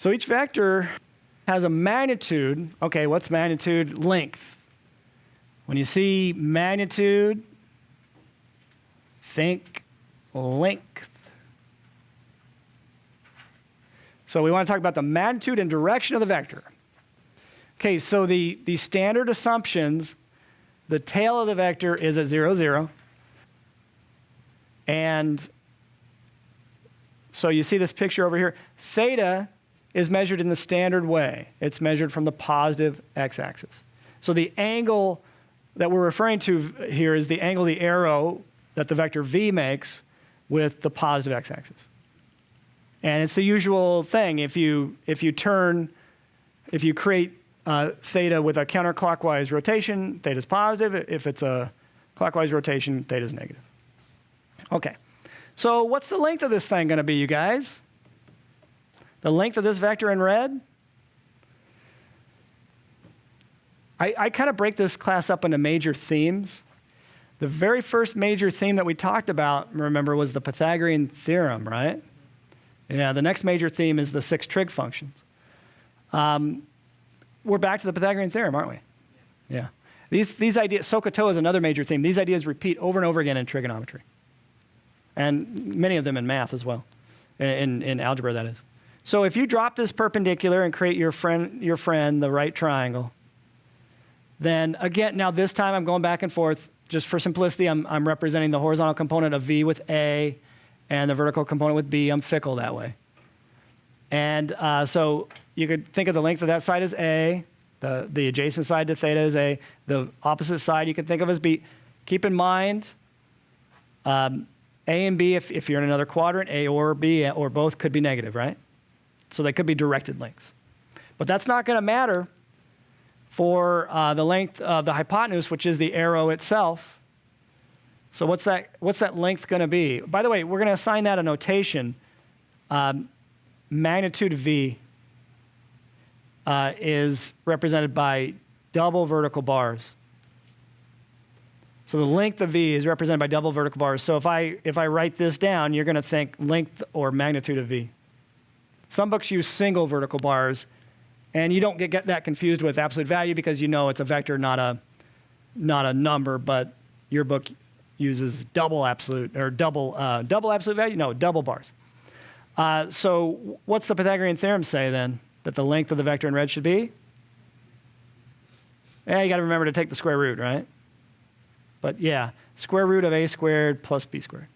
So each vector has a magnitude. Okay, what's magnitude? Length. When you see magnitude, think length. So we want to talk about the magnitude and direction of the vector. Okay, so the standard assumptions, the tail of the vector is at 0, 0. And so you see this picture over here. Theta is measured in the standard way. It's measured from the positive x-axis. So the angle that we're referring to here is the angle of the arrow that the vector v makes with the positive x-axis. And it's the usual thing. If you create theta with a counterclockwise rotation, theta is positive. If it's a clockwise rotation, theta is negative. Okay, so what's the length of this thing going to be, you guys? The length of this vector in red? I kind of break this class up into major themes. The very first major theme that we talked about, remember, was the Pythagorean Theorem, right? Yeah, the next major theme is the 6 trig functions. We're back to the Pythagorean Theorem, aren't we? Yeah. These ideas, SOHCAHTOA is another major theme. These ideas repeat over and over again in trigonometry. And many of them in math as well, in algebra, that is. So if you drop this perpendicular and create your friend, the right triangle, then again, now this time I'm going back and forth. Just for simplicity, I'm representing the horizontal component of V with A and the vertical component with B. I'm fickle that way. And so you could think of the length of that side as A. The adjacent side to theta is A. The opposite side you can think of as B. Keep in mind, A and B, if you're in another quadrant, A or B or both could be negative, right? So they could be directed lengths. But that's not going to matter for the length of the hypotenuse, which is the arrow itself. So what's that length going to be? By the way, we're going to assign that a notation. Magnitude V is represented by double vertical bars. So the length of V is represented by double vertical bars. So if I write this down, you're going to think length or magnitude of V. Some books use single vertical bars, and you don't get that confused with absolute value because you know it's a vector, not a number, but your book uses double absolute value? No, double bars. So what's the Pythagorean theorem say then? That the length of the vector in red should be? Yeah, you got to remember to take the square root, right? But yeah, square root of a squared plus b squared.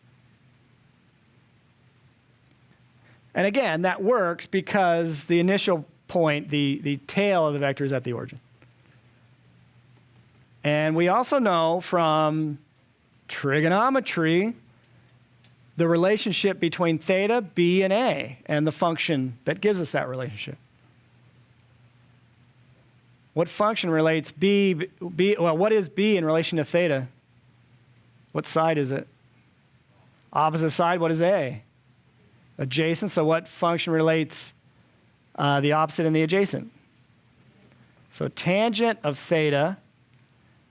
And again, that works because the initial point, the tail of the vector is at the origin. And we also know from trigonometry the relationship between theta, b, and a, and the function that gives us that relationship. What function relates well, what is b in relation to theta? What side is it? Opposite side, what is a? Adjacent, so what function relates the opposite and the adjacent? So tangent of theta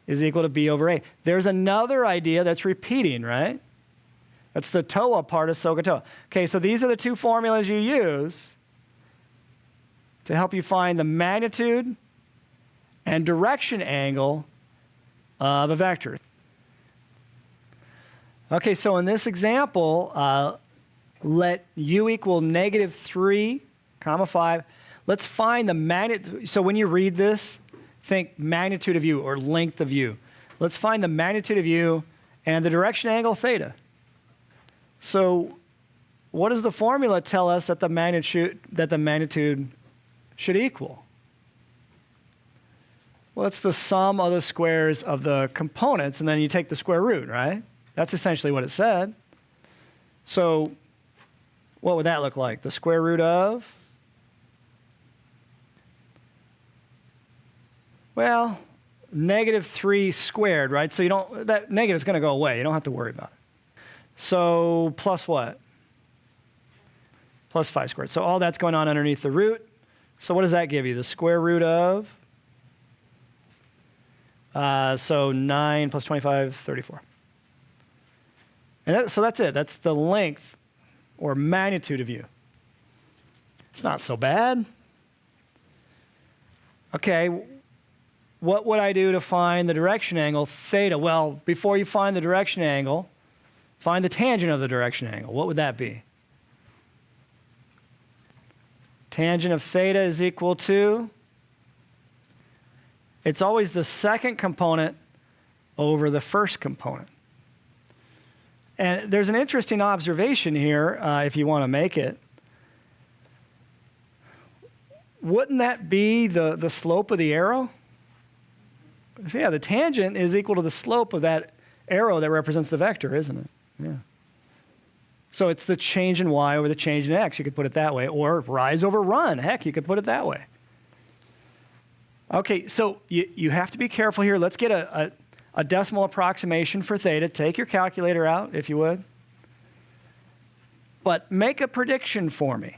is equal to b over a. There's another idea that's repeating, right? That's the TOA part of SOHCAHTOA. Okay, so these are the two formulas you use to help you find the magnitude and direction angle of a vector. Okay, so in this example, let u equal -3, 5. Let's find the magnitude. So when you read this, think magnitude of u or length of u. Let's find the magnitude of u and the direction angle theta. So what does the formula tell us that the magnitude should equal? Well, it's the sum of the squares of the components, and then you take the square root, right? That's essentially what it said. So what would that look like? The square root of? Well, -3 squared, right? So that negative is going to go away. You don't have to worry about it. So plus what? Plus 5 squared. So all that's going on underneath the root. So what does that give you? The square root of? So 9 plus 25, 34. And so that's it. That's the length or magnitude of u. It's not so bad. Okay, what would I do to find the direction angle theta? Well, before you find the direction angle, find the tangent of the direction angle. What would that be? Tangent of theta is equal to, it's always the second component over the first component. And there's an interesting observation here, if you want to make it. Wouldn't that be the slope of the arrow? So yeah, the tangent is equal to the slope of that arrow that represents the vector, isn't it? Yeah. So it's the change in y over the change in x, you could put it that way, or rise over run. Heck, you could put it that way. Okay, so you have to be careful here. Let's get a decimal approximation for theta. Take your calculator out, if you would. But make a prediction for me.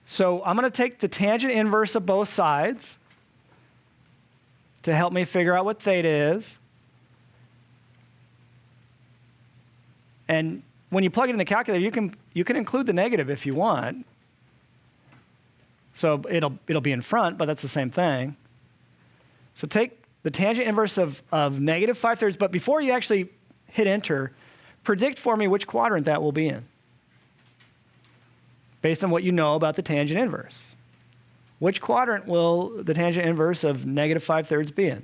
So I'm going to take the tangent inverse of both sides to help me figure out what theta is. And when you plug it in the calculator, you can include the negative if you want. So it'll be in front, but that's the same thing. So take the tangent inverse of negative 5/3, but before you actually hit enter, predict for me which quadrant that will be in, based on what you know about the tangent inverse. Which quadrant will the tangent inverse of negative 5/3 be in?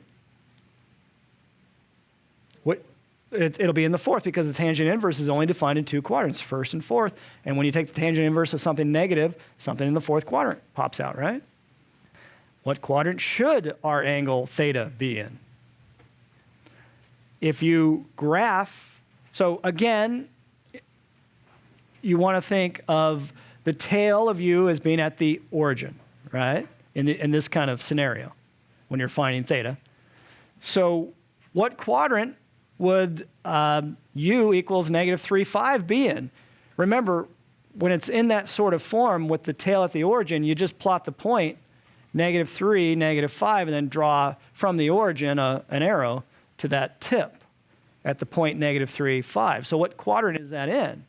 It'll be in the fourth, because the tangent inverse is only defined in two quadrants, first and fourth. And when you take the tangent inverse of something negative, something in the fourth quadrant pops out, right? What quadrant should our angle theta be in? If you graph, so again, you want to think of the tail of u as being at the origin, right? In this kind of scenario, when you're finding theta. So what quadrant would u equals negative 3,5 be in? Remember, when it's in that sort of form with the tail at the origin, you just plot the point, negative 3, negative 5, and then draw from the origin an arrow to that tip at the point negative 3, 5. So what quadrant is that in?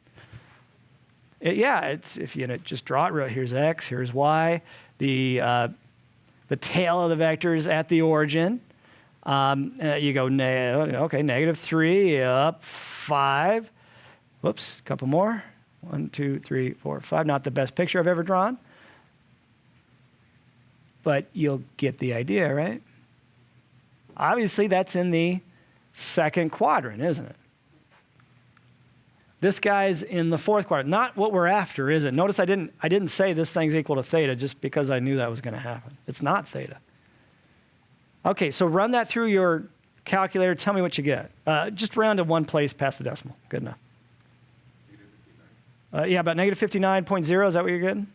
It's if you just draw it real. Here's x, here's y. The tail of the vector is at the origin. You go, okay, negative 3 up 5. Whoops, a couple more. 1, 2, 3, 4, 5. Not the best picture I've ever drawn. But you'll get the idea, right? Obviously, that's in the second quadrant, isn't it? This guy's in the fourth quadrant. Not what we're after, is it? Notice I didn't say this thing's equal to theta just because I knew that was going to happen. It's not theta. Okay, so run that through your calculator. Tell me what you get. Just round to one place past the decimal. Good enough. Yeah, about negative 59.0. Is that what you're getting?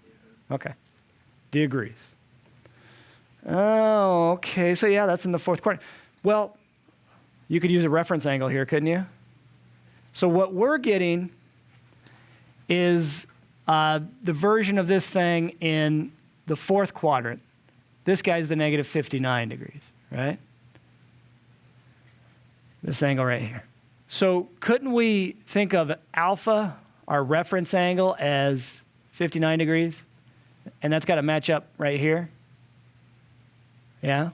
Okay. Degrees. Oh, okay. So yeah, that's in the fourth quadrant. Well, you could use a reference angle here, couldn't you? So what we're getting is the version of this thing in the fourth quadrant. This guy's the negative 59 degrees, right? This angle right here. So couldn't we think of alpha, our reference angle, as 59 degrees? And that's got to match up right here. Yeah?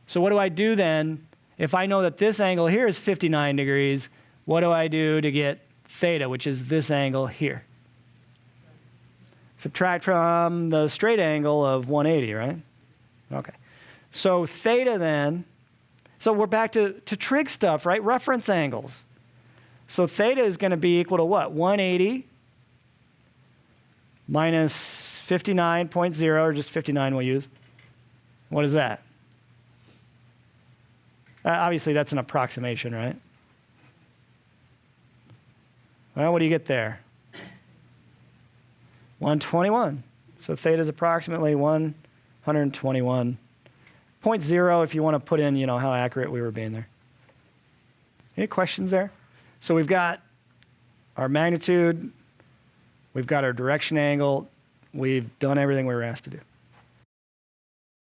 So what do I do then? If I know that this angle here is 59 degrees, what do I do to get theta, which is this angle here? Subtract from the straight angle of 180, right? Okay. So theta then, so we're back to trig stuff, right? Reference angles. So theta is going to be equal to what? 180 minus 59.0, or just 59 we'll use. What is that? Obviously, that's an approximation, right? Well, what do you get there? 121. So theta is approximately 121.0 if you want to put in, how accurate we were being there. Any questions there? So we've got our magnitude, we've got our direction angle, we've done everything we were asked to do.